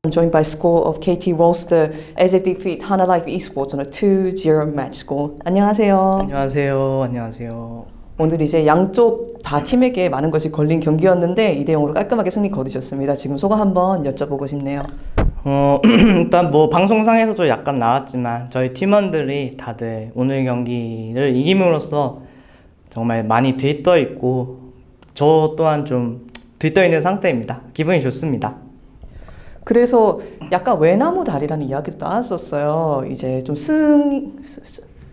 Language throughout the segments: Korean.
I'm joined by score of KT Rolster as they defeat Hana Life Esports on a 2-0 match score. 안녕하세요. 안녕하세요. 안녕하세요. 오늘 이제 양쪽 다 팀에게 많은 것이 걸린 경기였는데 2대0으로 깔끔하게 승리 거두셨습니다. 지금 소감 한번 여쭤보고 싶네요. 일단 뭐 방송상에서도 약간 나왔지만 저희 팀원들이 다들 오늘 경기를 이김으로써 정말 많이 들떠 있고 저 또한 좀 들떠 있는 상태입니다. 기분이 좋습니다. 그래서 약간 외나무 다리라는 이야기도 나왔었어요. 이제 좀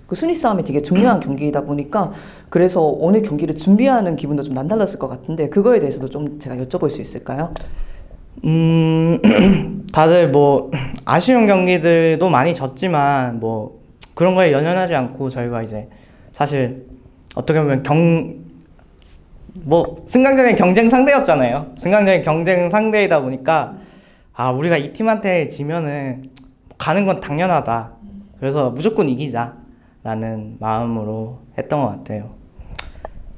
그 순위 싸움이 되게 중요한 경기이다 보니까 그래서 오늘 경기를 준비하는 기분도 좀 남달랐을 것 같은데 그거에 대해서도 좀 제가 여쭤볼 수 있을까요? 다들 뭐 아쉬운 경기들도 많이 졌지만 뭐 그런 거에 연연하지 않고 저희가 이제 사실 어떻게 보면 승강전의 경쟁 상대였잖아요. 승강전의 경쟁 상대이다 보니까 우리가 이 팀한테 지면은 가는 건 당연하다. 그래서 무조건 이기자라는 마음으로 했던 것 같아요.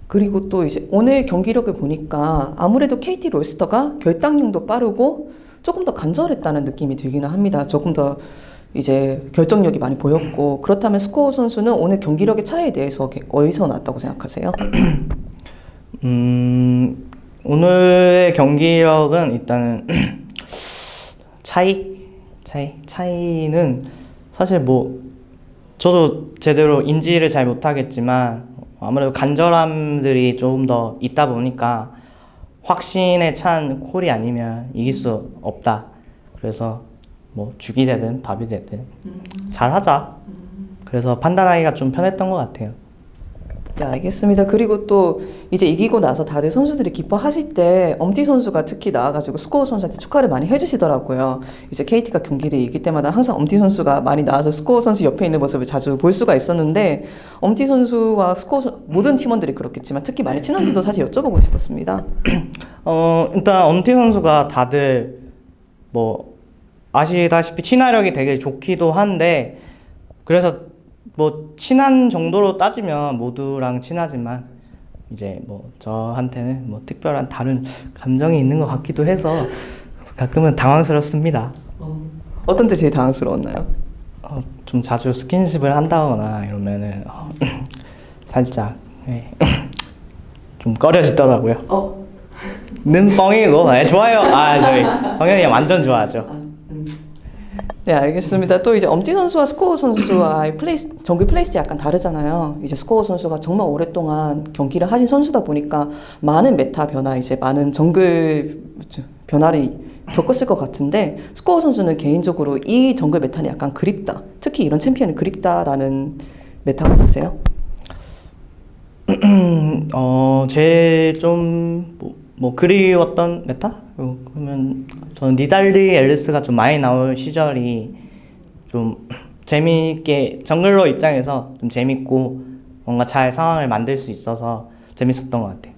그리고 또 이제 오늘 경기력을 보니까 아무래도 KT 롤스터가 결단력도 빠르고 조금 더 간절했다는 느낌이 들기는 합니다. 조금 더 이제 결정력이 많이 보였고 그렇다면 스코어 선수는 오늘 경기력의 차이에 대해서 어디서 났다고 생각하세요? 오늘의 경기력은 일단은 차이는 사실 뭐 저도 제대로 인지를 잘 못하겠지만 아무래도 간절함들이 조금 더 있다 보니까 확신에 찬 콜이 아니면 이길 수 없다. 그래서 뭐 죽이 되든 밥이 되든 잘하자. 그래서 판단하기가 좀 편했던 것 같아요. 네, 알겠습니다. 그리고 또 이제 이기고 나서 다들 선수들이 기뻐하실 때 엄티 선수가 특히 나와가지고 스코어 선수한테 축하를 많이 해주시더라고요. 이제 KT가 경기를 이길 때마다 항상 엄티 선수가 많이 나와서 스코어 선수 옆에 있는 모습을 자주 볼 수가 있었는데 엄티 선수와 모든 팀원들이 그렇겠지만 특히 많이 친한지도 사실 여쭤보고 싶었습니다. 일단 엄티 선수가 다들 뭐 아시다시피 친화력이 되게 좋기도 한데 그래서 뭐 친한 정도로 따지면 모두랑 친하지만 이제 뭐 저한테는 뭐 특별한 다른 감정이 있는 것 같기도 해서 가끔은 당황스럽습니다. 어떤 때 제일 당황스러웠나요? 좀 자주 스킨십을 한다거나 이러면은 살짝 좀 꺼려지더라고요. 는 뻥이고 좋아요. 저희 성현이 형 완전 좋아하죠. 네, 알겠습니다. 또 이제 엄지 선수와 스코어 선수와의 정글 플레이스가 약간 다르잖아요. 이제 스코어 선수가 정말 오랫동안 경기를 하신 선수다 보니까 많은 메타 변화, 이제 많은 정글 변화를 겪었을 것 같은데 스코어 선수는 개인적으로 이 정글 메타는 약간 그립다. 특히 이런 챔피언이 그립다라는 메타가 있으세요? 제일 좀 뭐 그리웠던 메타? 그러면 저는 니달리 앨리스가 좀 많이 나올 시절이 좀 재미있게 정글러 입장에서 좀 재밌고 뭔가 잘 상황을 만들 수 있어서 재밌었던 것 같아요.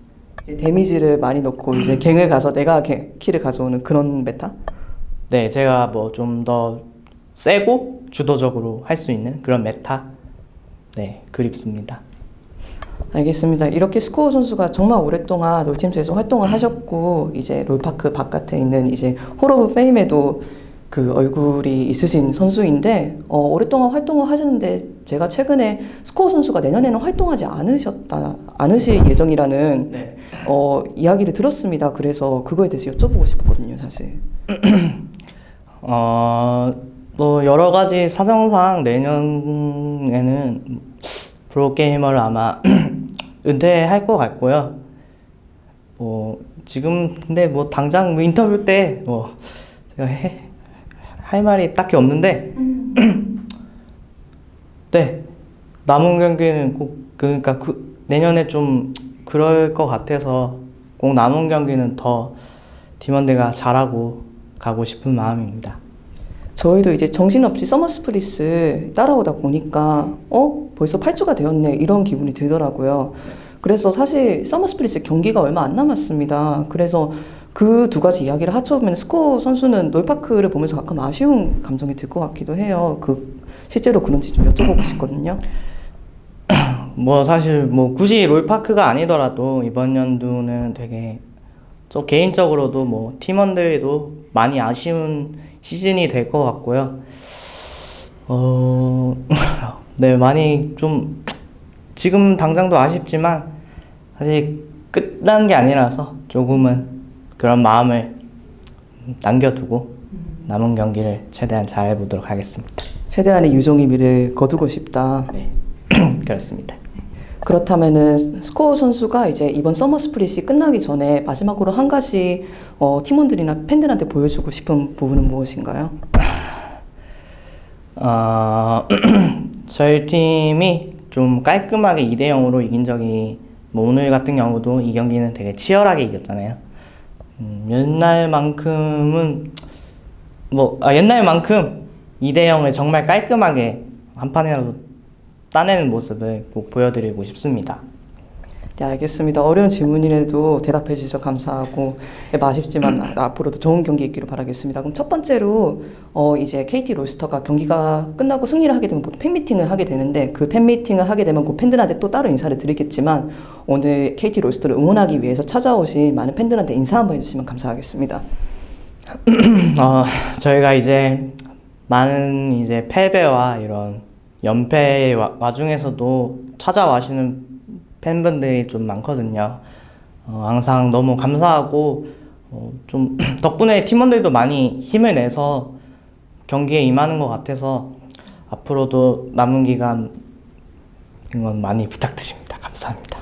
데미지를 많이 넣고 이제 갱을 가서 내가 킬을 가져오는 그런 메타? 네, 제가 뭐 좀 더 세고 주도적으로 할 수 있는 그런 메타? 네, 그립습니다. 알겠습니다. 이렇게 스코어 선수가 정말 오랫동안 롤팀스에서 활동을 하셨고 이제 롤파크 바깥에 있는 이제 홀 오브 페임에도 그 얼굴이 있으신 선수인데 오랫동안 활동을 하시는데 제가 최근에 스코어 선수가 내년에는 활동하지 않으실 예정이라는 네. 이야기를 들었습니다. 그래서 그거에 대해서 여쭤보고 싶었거든요, 사실. 뭐 여러 가지 사정상 내년에는 프로게이머를 아마 은퇴할 것 같고요. 뭐 지금 근데 뭐 당장 뭐 인터뷰 때 뭐 제가 할 말이 딱히 없는데 네, 남은 경기는 꼭 그러니까 내년에 좀 그럴 것 같아서 꼭 남은 경기는 더 팀원들과 잘하고 가고 싶은 마음입니다. 저희도 이제 정신없이 서머 스프리스 따라오다 보니까 벌써 8주가 되었네 이런 기분이 들더라고요. 그래서 사실 서머 스프리스 경기가 얼마 안 남았습니다. 그래서 그 두 가지 이야기를 합쳐보면 스코어 선수는 롤파크를 보면서 가끔 아쉬운 감정이 들 것 같기도 해요. 실제로 그런지 좀 여쭤보고 싶거든요. 뭐 사실 뭐 굳이 롤파크가 아니더라도 이번 연도는 되게 저 개인적으로도 뭐 팀원들도 많이 아쉬운 시즌이 될 것 같고요. 네, 많이 좀 지금 당장도 아쉽지만 아직 끝난 게 아니라서 조금은 그런 마음을 남겨두고 남은 경기를 최대한 잘 해보도록 하겠습니다. 최대한의 유종의 미를 거두고 싶다. 네, 그렇습니다. 그렇다면은 스코어 선수가 이제 이번 서머 스플릿이 끝나기 전에 마지막으로 한 가지 팀원들이나 팬들한테 보여주고 싶은 부분은 무엇인가요? 저희 팀이 좀 깔끔하게 2대 0으로 이긴 적이 뭐 오늘 같은 경우도 이 경기는 되게 치열하게 이겼잖아요. 옛날만큼 2대 0을 정말 깔끔하게 한 판이라도 따내는 모습을 꼭 보여드리고 싶습니다. 네, 알겠습니다. 어려운 질문이라도 대답해 주셔서 감사하고 아쉽지만 앞으로도 좋은 경기 있기를 바라겠습니다. 그럼 첫 번째로 이제 KT 로스터가 경기가 끝나고 승리를 하게 되면 보통 팬미팅을 하게 되는데 그 팬미팅을 하게 되면 그 팬들한테 또 따로 인사를 드리겠지만 오늘 KT 로스터를 응원하기 위해서 찾아오신 많은 팬들한테 인사 한번 해주시면 감사하겠습니다. 저희가 이제 많은 이제 패배와 이런 연패의 와중에서도 찾아와시는 팬분들이 좀 많거든요. 항상 너무 감사하고 좀 덕분에 팀원들도 많이 힘을 내서 경기에 임하는 것 같아서 앞으로도 남은 기간 응원 많이 부탁드립니다. 감사합니다.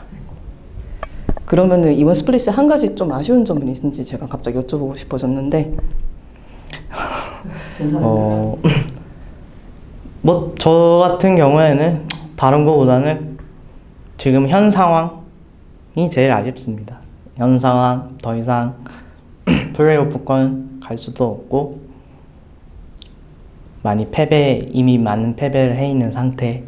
그러면은 이번 스플릿에 한 가지 좀 아쉬운 점은 있는지 제가 갑자기 여쭤보고 싶어졌는데 괜찮을까요? 뭐 저 같은 경우에는 다른 거보다는 지금 현 상황이 제일 아쉽습니다. 현 상황 더 이상 플레이오프권 갈 수도 없고 이미 많은 패배를 해 있는 상태.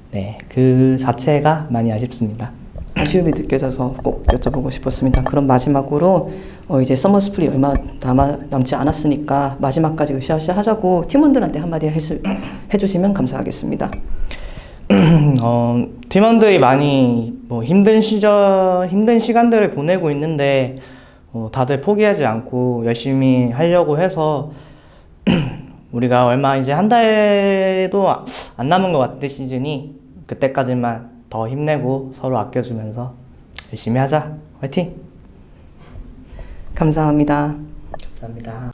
네, 그 자체가 많이 아쉽습니다. 아쉬움이 느껴져서 꼭 여쭤보고 싶었습니다. 그럼 마지막으로 이제 서머 스플릿 얼마 남지 않았으니까 마지막까지 으쌰으쌰 하자고 팀원들한테 한마디 해주시면 감사하겠습니다. 팀원들이 많이 힘든 시간들을 보내고 있는데 다들 포기하지 않고 열심히 하려고 해서 우리가 얼마 이제 한 달도 안 남은 것 같은데 시즌이 그때까지만 더 힘내고 서로 아껴주면서 열심히 하자. 화이팅! 감사합니다. 감사합니다.